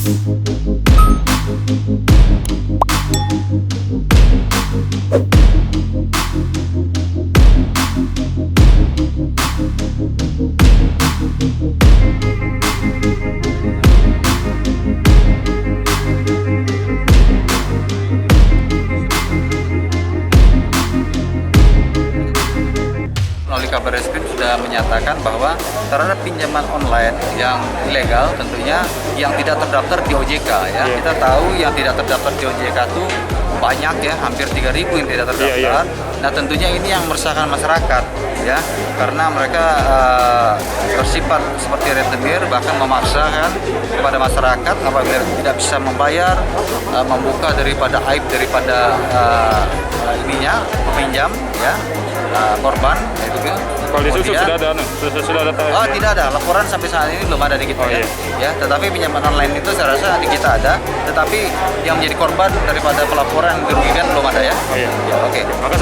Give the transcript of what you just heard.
Melalui Kabar Reskrim sudah menyatakan bahwa terhadap pinjaman online yang ilegal tentunya yang tidak terdaftar di OJK ya. Kita tahu yang tidak terdaftar di OJK itu banyak ya, hampir 3.000 yang tidak terdaftar. Nah tentunya ini yang meresahkan masyarakat ya, karena mereka bersifat seperti rentenir, bahkan memaksakan kepada masyarakat apabila tidak bisa membayar, membuka daripada aib daripada peminjam ya, korban itu kan. Kalau di sudah ada, sudah ada. Oh tidak ada, laporan sampai saat ini belum ada di kita ya. Tetapi pinjaman online itu saya rasa di kita ada, tetapi yang menjadi korban daripada pelaporan dirugikan belum ada ya. Oh, iya. Ya, oke. Maka